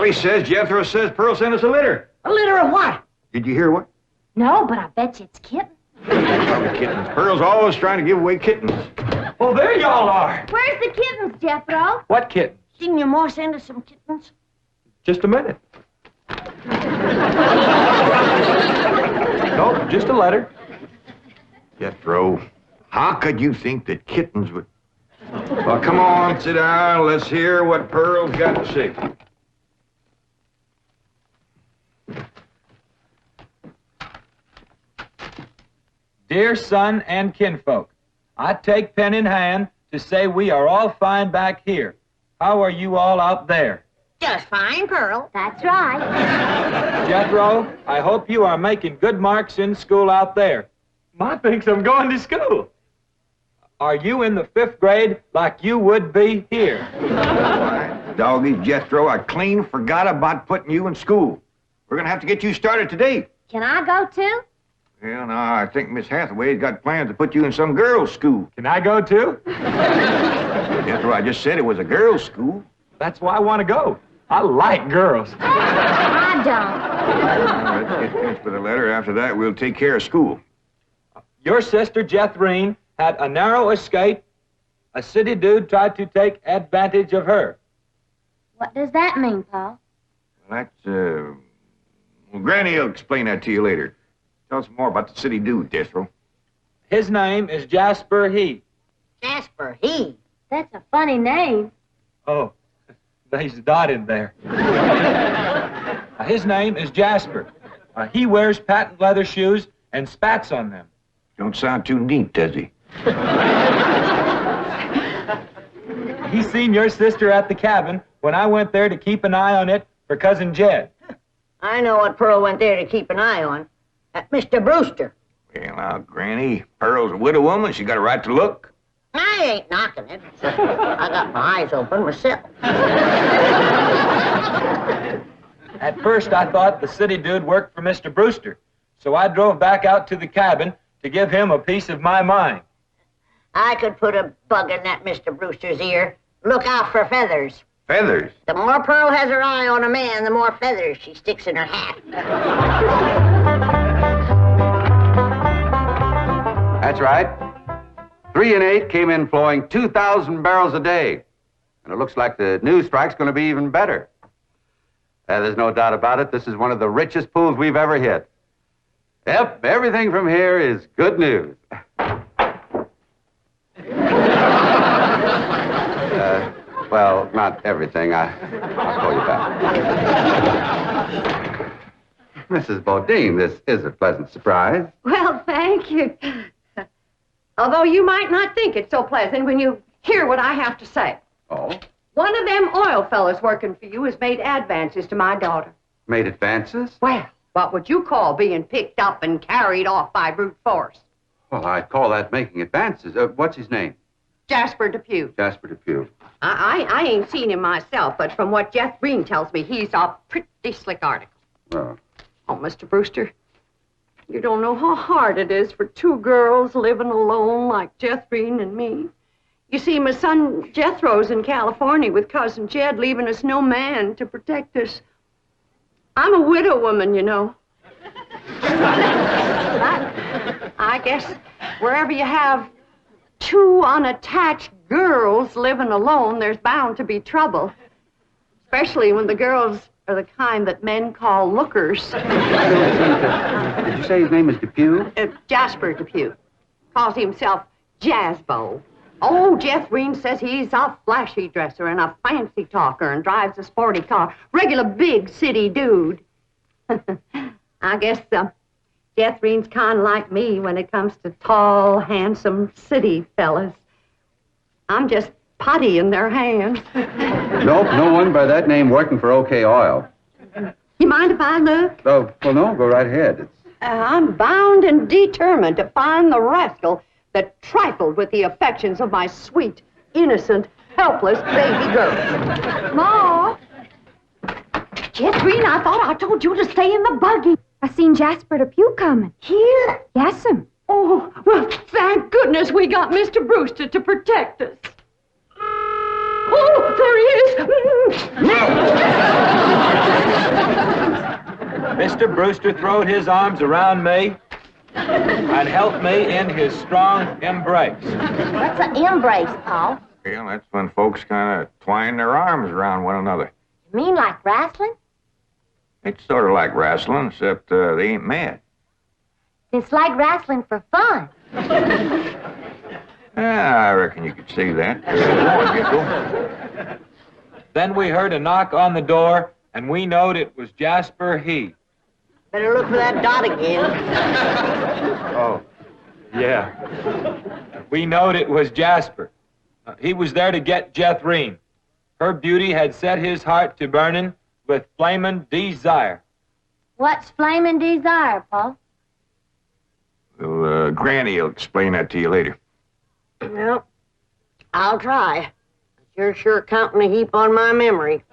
Well, he says, Jethro says Pearl sent us a letter. A litter of what? Did you hear what? No, but I bet you it's kittens. Probably kittens. Pearl's always trying to give away kittens. Oh, there y'all are. Where's the kittens, Jethro? What kitten? Didn't your ma send us some kittens? Just a minute. Nope, just a letter. Jethro, how could you think that kittens would... Well, come on, sit down. Let's hear what Pearl's got to say. Dear son and kinfolk, I take pen in hand to say we are all fine back here. How are you all out there? Just fine, Pearl. That's right. Jethro, I hope you are making good marks in school out there. Ma thinks I'm going to school. Are you in the 5th grade like you would be here? Doggy, Jethro, I clean forgot about putting you in school. We're going to have to get you started today. Can I go too? Well, no, I think Miss Hathaway's got plans to put you in some girls' school. Can I go too? Jethro, I just said it was a girls' school. That's why I want to go. I like girls. I don't. Well, let's get finished with the letter. After that, we'll take care of school. Your sister, Jethrine, had a narrow escape. A city dude tried to take advantage of her. What does that mean, Paul? Well, that's, well, Granny will explain that to you later. Tell us more about the city dude, Jethro. His name is Jasper He. Jasper He. That's a funny name. Oh, there's a dot in there. His name is Jasper. He wears patent leather shoes and spats on them. Don't sound too neat, does he? He seen your sister at the cabin when I went there to keep an eye on it for Cousin Jed. I know what Pearl went there to keep an eye on. Mr. Brewster. Well, now, Granny, Pearl's a widow woman. She got a right to look. I ain't knocking it. I got my eyes open myself. At first, I thought the city dude worked for Mr. Brewster, so I drove back out to the cabin to give him a piece of my mind. I could put a bug in that Mr. Brewster's ear. Look out for feathers. Feathers? The more Pearl has her eye on a man, the more feathers she sticks in her hat. That's right. 3 and 8 came in flowing 2,000 barrels a day. And it looks like the new strike's going to be even better. There's no doubt about it. This is one of the richest pools we've ever hit. Yep, everything from here is good news. Well, not everything. I'll call you back. Mrs. Bodine, this is a pleasant surprise. Well, thank you. Although you might not think it's so pleasant when you hear what I have to say. Oh? One of them oil fellas working for you has made advances to my daughter. Made advances? Well, what would you call being picked up and carried off by brute force? Well, I'd call that making advances. What's his name? Jasper Depew. Jasper Depew. I ain't seen him myself, but from what Jethro tells me, he's a pretty slick article. Oh. Oh, Mr. Brewster, you don't know how hard it is for 2 girls living alone like Jethro and me. You see, my son Jethro's in California with Cousin Jed, leaving us no man to protect us. I'm a widow woman, you know. But I guess wherever you have 2 unattached girls living alone, there's bound to be trouble. Especially when the girls are the kind that men call lookers. Did you say his name is Depew? Jasper Depew. Calls himself Jazzbo. Oh, Jethro says he's a flashy dresser and a fancy talker and drives a sporty car. Regular big city dude. I guess Jethro's kind of like me when it comes to tall, handsome city fellas. I'm just putty in their hands. Nope, no one by that name working for OK Oil. You mind if I look? Oh, well, no, go right ahead. I'm bound and determined to find the rascal that trifled with the affections of my sweet, innocent, helpless baby girl. Ma! Jethro, I thought I told you to stay in the buggy. I seen Jasper Depew coming. Here? Yes'm. Oh, well, thank goodness we got Mr. Brewster to protect us. Oh, there he is. Mr. Brewster throwed his arms around me and helped me in his strong embrace. What's an embrace, Paul? Well, that's when folks kind of twine their arms around one another. You mean like wrestling? It's sort of like wrestling, except they ain't mad. It's like wrestling for fun. I reckon you could see that. Go on, Jethro. Then we heard a knock on the door, and we knowed it was Jasper He. Better look for that dot again. Oh, yeah. We knowed it was Jasper. He was there to get Jethrine. Her beauty had set his heart to burning with flamin' desire. What's flaming desire, Paul? Well, Granny will explain that to you later. Well, I'll try. You're sure counting a heap on my memory.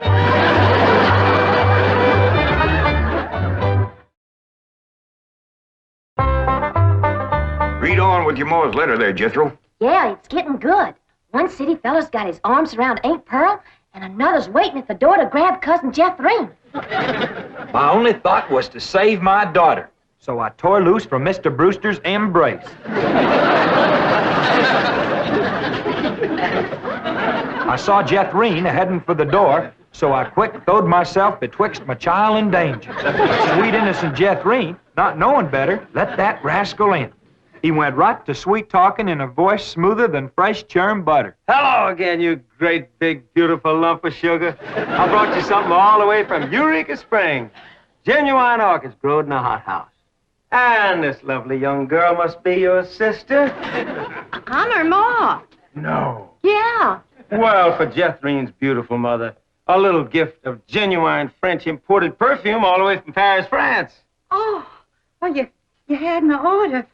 Read on with your Moore's letter there, Jethro. Yeah, it's getting good. One city fella's got his arms around Aunt Pearl, and another's waiting at the door to grab Cousin Jethro. My only thought was to save my daughter, so I tore loose from Mr. Brewster's embrace. I saw Jethrine heading for the door, so I quick throwed myself betwixt my child and danger. Sweet innocent Jethrine, not knowing better, let that rascal in. He went right to sweet-talking in a voice smoother than fresh churned butter. Hello again, you great, big, beautiful lump of sugar. I brought you something all the way from Eureka Springs. Genuine orchids growed in a hothouse. And this lovely young girl must be your sister? I'm her ma. No. Yeah. Well, for Jethrine's beautiful mother, a little gift of genuine French imported perfume all the way from Paris, France. Oh, well, you had my order.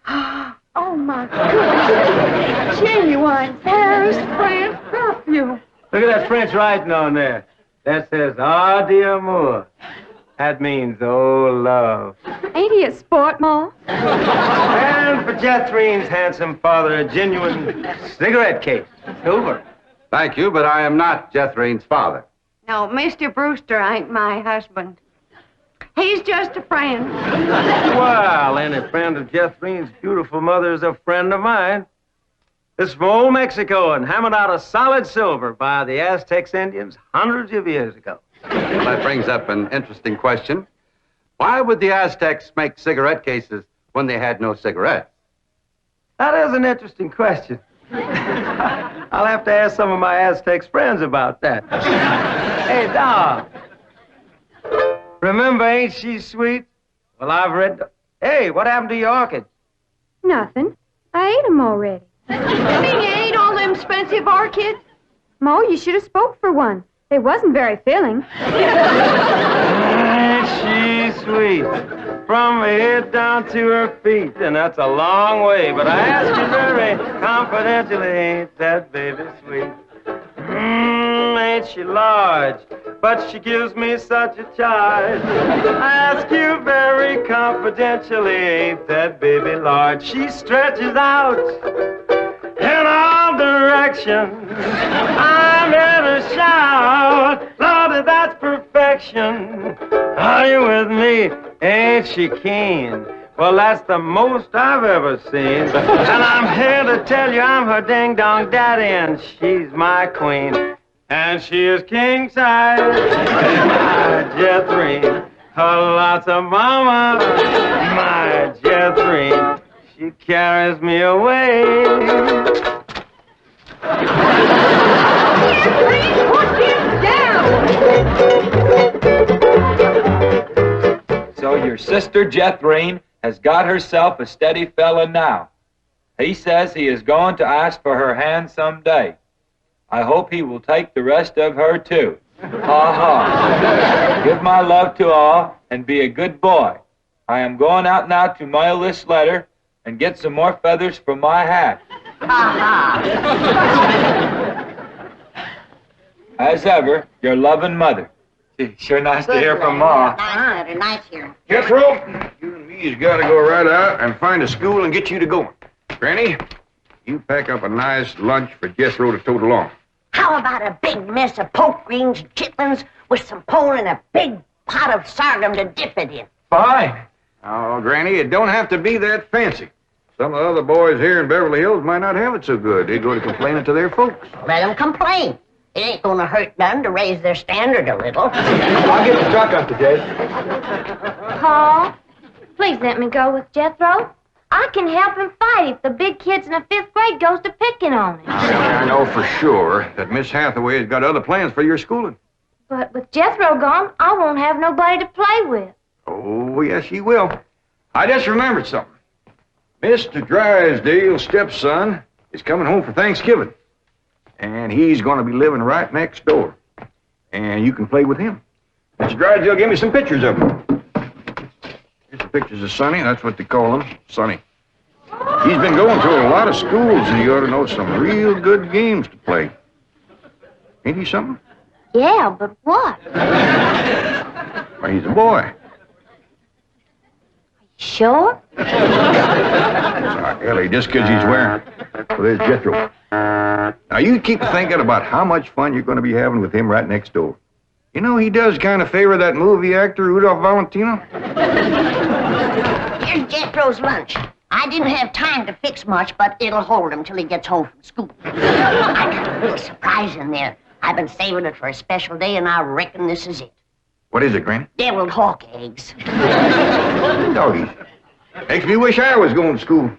Oh, my goodness. Genuine Paris, France perfume. Look at that French writing on there. That says, "Ah, d'amour." That means, oh, love. Ain't he a sport, Ma? And for Jethrine's handsome father, a genuine cigarette case, silver. Thank you, but I am not Jethrine's father. No, Mr. Brewster ain't my husband. He's just a friend. Well, any friend of Jethrine's beautiful mother is a friend of mine. This is from old Mexico and hammered out of solid silver by the Aztecs Indians hundreds of years ago. Well, that brings up an interesting question. Why would the Aztecs make cigarette cases when they had no cigarettes? That is an interesting question. I'll have to ask some of my Aztecs friends about that. Hey, Dog. Remember, ain't she sweet? Well, I've read... Hey, what happened to your orchids? Nothing. I ate them already. You mean you ate all them expensive orchids? Mo, you should have spoke for one. They wasn't very filling. Ain't she sweet? From her head down to her feet. And that's a long way, but I ask you very confidentially, ain't that baby sweet? Ain't she large? But she gives me such a charge. I ask you very confidentially, ain't that baby large? She stretches out in all directions. I'm here to shout, Lordy, that's perfection. Are you with me? Ain't she keen? Well, that's the most I've ever seen. And I'm here to tell you I'm her ding-dong daddy, and she's my queen. And she is king size, my Jethrine. Her lots of mama, my Jethrine. She carries me away. Put him down! So your sister Jethrine has got herself a steady fella now. He says he is going to ask for her hand someday. I hope he will take the rest of her, too. Ha ha. Give my love to all and be a good boy. I am going out now to mail this letter and get some more feathers for my hat. As ever, your loving mother. Gee, sure nice to hear from Ma. Nice letter, nice hearing. Jethro, you and me's got to go right out and find a school and get you to going. Granny, you pack up a nice lunch for Jethro to tote along. How about a big mess of poke greens and chitlins with some pone and a big pot of sorghum to dip it in? Fine. Oh, Granny, it don't have to be that fancy. Some of the other boys here in Beverly Hills might not have it so good. They go to complaining to their folks. Let them complain. It ain't gonna hurt none to raise their standard a little. I'll get the truck, Uncle Jed. Paul, please let me go with Jethro. I can help him fight if the big kids in the 5th grade goes to picking on him. I know for sure that Miss Hathaway has got other plans for your schooling. But with Jethro gone, I won't have nobody to play with. Oh, yes, you will. I just remembered something. Mr. Drysdale's stepson is coming home for Thanksgiving. And he's going to be living right next door. And you can play with him. Mr. Drysdale gave me some pictures of him. Here's some pictures of Sonny. That's what they call him, Sonny. He's been going to a lot of schools, and you ought to know some real good games to play. Ain't he something? Yeah, but what? Well, he's a boy. Sure? Sorry, Ellie, just because he's wearing... Well, there's Jethro. Now, you keep thinking about how much fun you're going to be having with him right next door. You know, he does kind of favor that movie actor, Rudolph Valentino. Here's Jethro's lunch. I didn't have time to fix much, but it'll hold him till he gets home from school. I got a little surprise in there. I've been saving it for a special day, and I reckon this is it. What is it, Granny? Deviled hawk eggs. Doggies. Makes me wish I was going to school.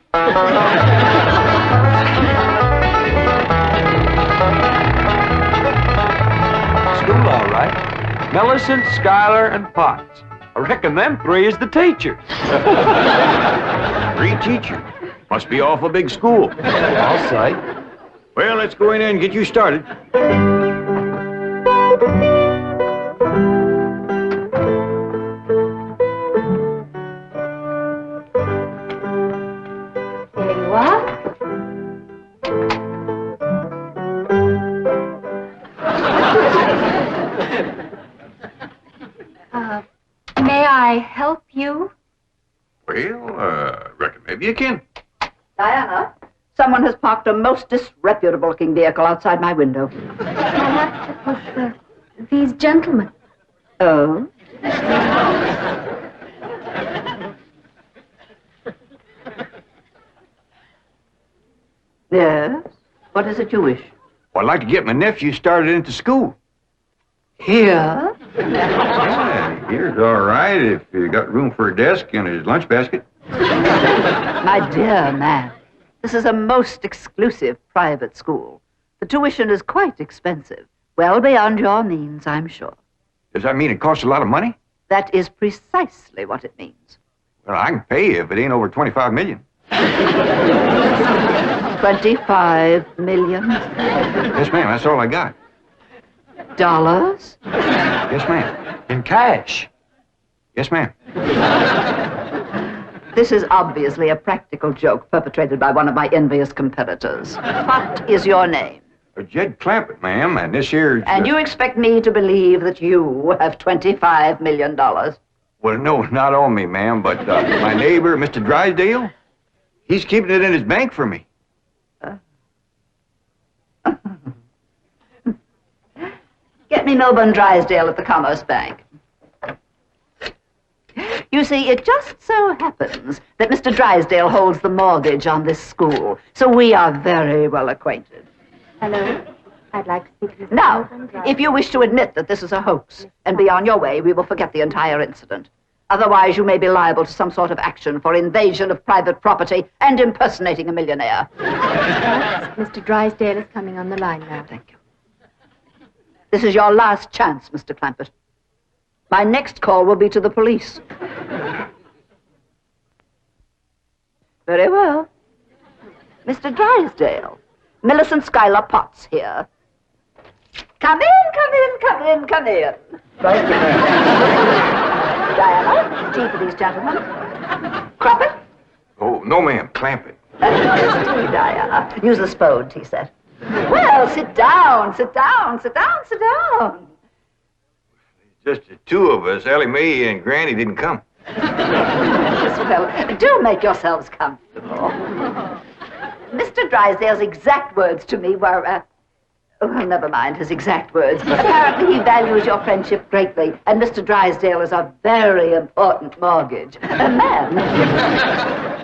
School, all right. Millicent, Schuyler, and Potts. I reckon them 3 is the teachers. 3 teachers. Must be awful big school. I'll say. Well, let's go in there and get you started. There you are. May I help you? Well, reckon maybe you can. Diana, someone has parked a most disreputable-looking vehicle outside my window. Perhaps it was these gentlemen. Oh? Yes? What is it you wish? Well, I'd like to get my nephew started into school. Here? Yeah, here's all right if you got room for a desk and his lunch basket. My dear man, this is a most exclusive private school. The tuition is quite expensive. Well beyond your means, I'm sure. Does that mean it costs a lot of money? That is precisely what it means. Well, I can pay you if it ain't over 25 million. 25 million? Yes, ma'am, that's all I got. Dollars? Yes, ma'am. In cash. Yes, ma'am. This is obviously a practical joke perpetrated by one of my envious competitors. What is your name? Jed Clampett, ma'am, and this here's... And you expect me to believe that you have $25 million? Well, no, not on me, ma'am, but my neighbor, Mr. Drysdale, he's keeping it in his bank for me. Get me Milburn Drysdale at the Commerce Bank. You see, it just so happens that Mr. Drysdale holds the mortgage on this school, so we are very well acquainted. Hello. I'd like to speak to Mr. Now, Milburn Drysdale. if you wish to admit that this is a hoax and be on your way, we will forget the entire incident. Otherwise, you may be liable to some sort of action for invasion of private property and impersonating a millionaire. Mr. Drysdale is coming on the line now. Thank you. This is your last chance, Mr. Clampett. My next call will be to the police. Very well. Mr. Drysdale, Millicent Schuyler Potts here. Come in, come in, come in, come in. Thank you, ma'am. Diana, tea for these gentlemen. Croppett? Oh, no, ma'am, Clampett. Tea, Diana. Use the spode, he said. Well, sit down, sit down, sit down, sit down. Just the 2 of us. Ellie Mae and Granny didn't come. Well, do make yourselves comfortable. Mr. Drysdale's exact words to me were, Well, never mind his exact words. Apparently he values your friendship greatly, and Mr. Drysdale is a very important mortgage. Ma'am.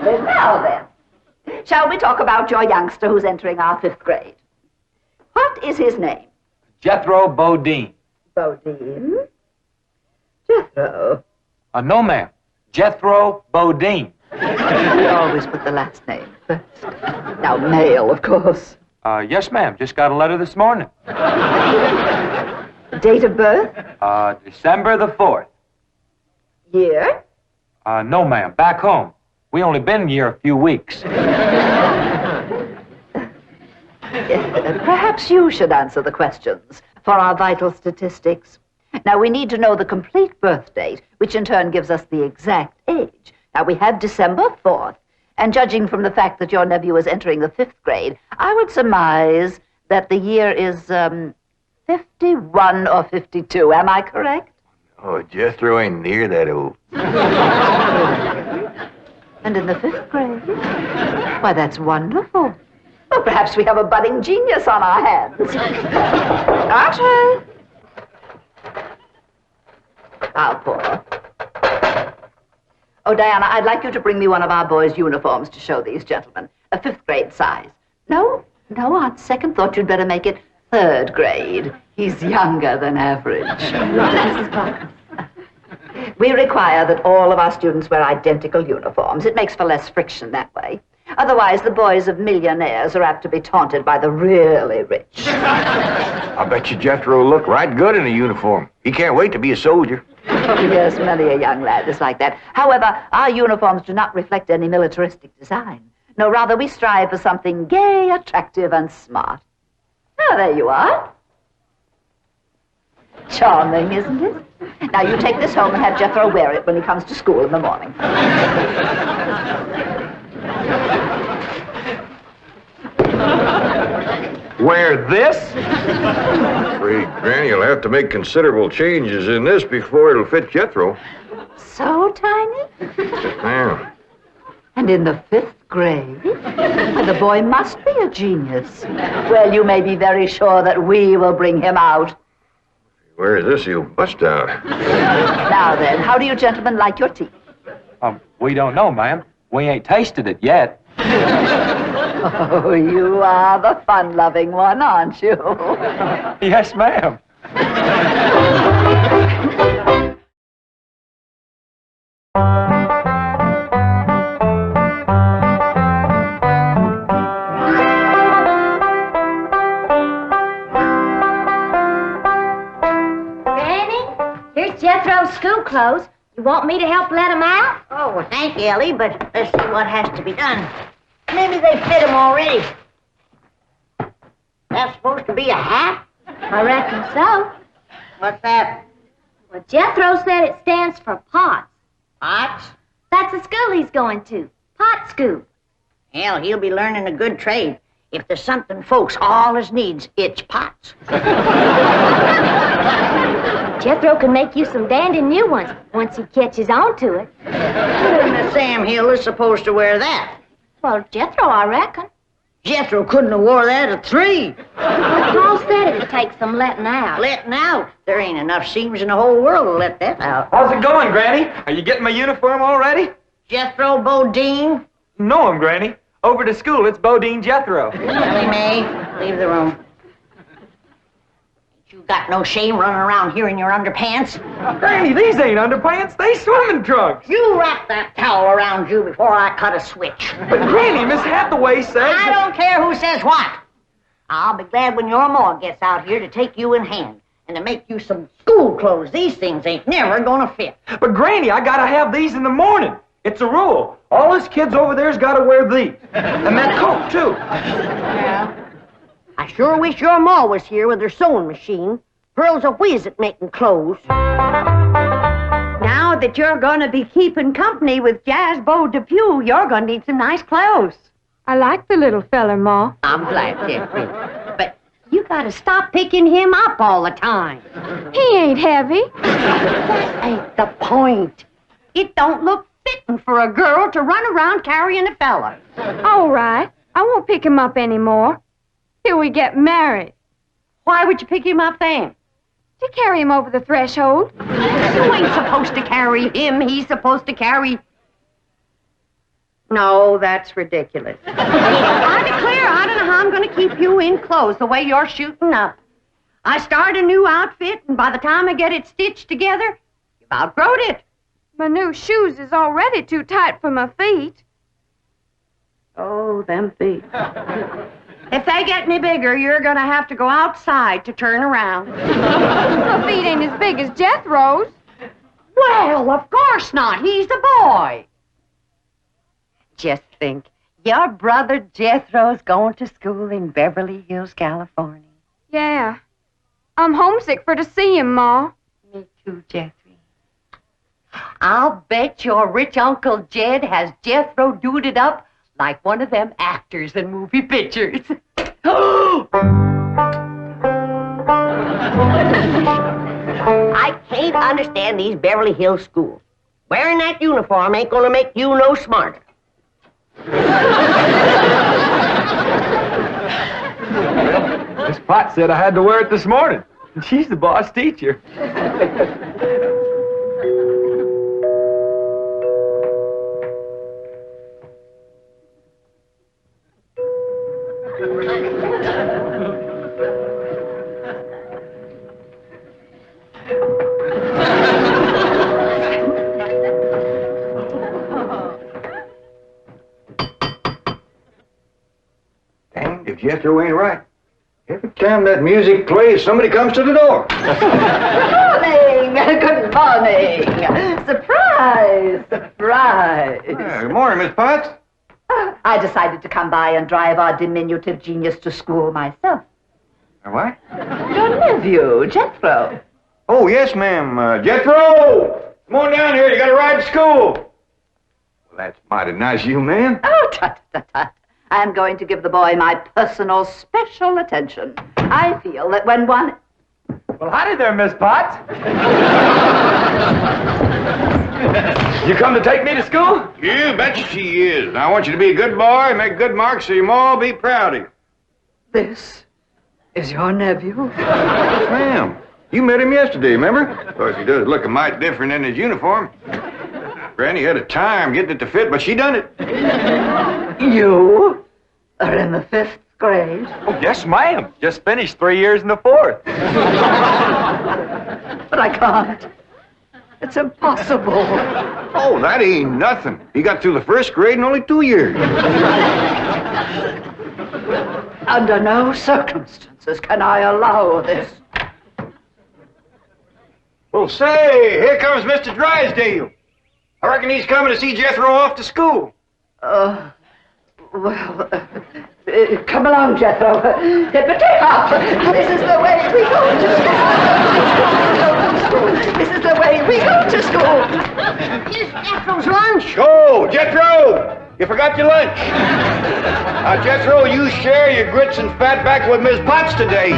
Now then, shall we talk about your youngster who's entering our 5th grade? What is his name? Jethro Bodine. Bodine? Jethro. No, ma'am. Jethro Bodine. We always put the last name first. Now, male, of course. Yes, ma'am. Just got a letter this morning. Date of birth? December the 4th. Year? No, ma'am. Back home. We only been here a few weeks. Perhaps you should answer the questions for our vital statistics. Now, we need to know the complete birth date, which in turn gives us the exact age. Now, we have December 4th, and judging from the fact that your nephew is entering the 5th grade, I would surmise that the year is 51 or 52. Am I correct? Oh, Jethro ain't near that old. And in the 5th grade? Why, that's wonderful. Well, perhaps we have a budding genius on our hands. Archie! How poor. Oh, Diana, I'd like you to bring me one of our boys' uniforms to show these gentlemen. A 5th grade size. No, on second thought, you'd better make it 3rd grade. He's younger than average. We require that all of our students wear identical uniforms. It makes for less friction that way. Otherwise, the boys of millionaires are apt to be taunted by the really rich. I bet you Jethro will look right good in a uniform. He can't wait to be a soldier. Oh, yes, many a young lad is like that. However, our uniforms do not reflect any militaristic design. No, rather, we strive for something gay, attractive, and smart. Oh, there you are. Charming, isn't it? Now, you take this home and have Jethro wear it when he comes to school in the morning. Wear this? Afraid Granny will have to make considerable changes in this before it'll fit Jethro. So tiny? Yes, ma'am. And in the 5th grade? Well, the boy must be a genius. Well, you may be very sure that we will bring him out. Where is this? He'll bust out. Now then, how do you gentlemen like your tea? We don't know, ma'am. We ain't tasted it yet. Oh, you are the fun-loving one, aren't you? Yes, ma'am. Granny, here's Jethro's school clothes. You want me to help let him out? Oh, well, thank you, Ellie, but let's see what has to be done. Maybe they fit him already. That's supposed to be a hat? I reckon so. What's that? Well, Jethro said it stands for POTS. Pots? That's the school he's going to. Pot school. Hell, he'll be learning a good trade. If there's something folks always needs, it's pots. Jethro can make you some dandy new ones once he catches on to it. Miss Sam Hill is supposed to wear that. Well, Jethro, I reckon. Jethro couldn't have wore that at 3. Paul said it'd take some letting out. Letting out? There ain't enough seams in the whole world to let that out. How's it going, Granny? Are you getting my uniform already? Jethro Bodine? No, Granny. Over to school, it's Bodine Jethro. Ellie Mae, leave the room. You got no shame running around here in your underpants? Granny, these ain't underpants. They swimming trunks. You wrap that towel around you before I cut a switch. But Granny, Miss Hathaway says... I don't care who says what. I'll be glad when your ma gets out here to take you in hand and to make you some school clothes. These things ain't never gonna fit. But Granny, I gotta have these in the morning. It's a rule. All us kids over there's gotta wear these. And that coat, too. Yeah. I sure wish your ma was here with her sewing machine. Pearl's a whiz at making clothes. Now that you're gonna be keeping company with Jazzbo Depew, you're gonna need some nice clothes. I like the little feller, Ma. I'm glad, Jeffrey. But you gotta stop picking him up all the time. He ain't heavy. That ain't the point. It don't look fitting for a girl to run around carrying a fella. All right. I won't pick him up anymore till we get married. Why would you pick him up then? To carry him over the threshold. You ain't supposed to carry him. He's supposed to carry... No, that's ridiculous. I declare, I don't know how I'm going to keep you in clothes the way you're shooting up. I start a new outfit, and by the time I get it stitched together, you've outgrown it. My new shoes is already too tight for my feet. Oh, them feet. If they get any bigger, you're going to have to go outside to turn around. My feet ain't as big as Jethro's. Well, of course not. He's a boy. Just think, your brother Jethro's going to school in Beverly Hills, California. Yeah. I'm homesick for to see him, Ma. Me too, Jethro. I'll bet your rich Uncle Jed has Jethro duded up like one of them actors in movie pictures. I can't understand these Beverly Hills schools. Wearing that uniform ain't gonna make you no smarter. Miss Potts said I had to wear it this morning. She's the boss teacher. Dang, if Jethro ain't right. Every time that music plays, somebody comes to the door. Good morning. Surprise! Surprise! Good morning, Miss Potts. I decided to come by and drive our diminutive genius to school myself. What? Your nephew, Jethro. Oh, yes, ma'am. Jethro! Come on down here. You got to ride to school. Well, that's mighty nice of you, ma'am. Oh, tut. I'm going to give the boy my personal special attention. I feel that when one... Well, howdy there, Miss Potts. You come to take me to school? You betcha she is. Now, I want you to be a good boy, make good marks so your ma will be proud of you. This is your nephew? Yes, ma'am. You met him yesterday, remember? Of course, he does look a mite different in his uniform. Granny had a time getting it to fit, but she done it. You are in the 5th grade? Oh, yes, ma'am. Just finished 3 years in the 4th. But I can't. It's impossible. Oh, that ain't nothing. He got through the 1st grade in only 2 years. Under no circumstances can I allow this. Well, say, here comes Mr. Drysdale. I reckon he's coming to see Jethro off to school. Come along, Jethro. Take off. This is the way we go to school. This is the way we go to school. Here's Jethro's lunch. Oh, Jethro! You forgot your lunch. Now, Jethro, you share your grits and fat back with Miss Potts today.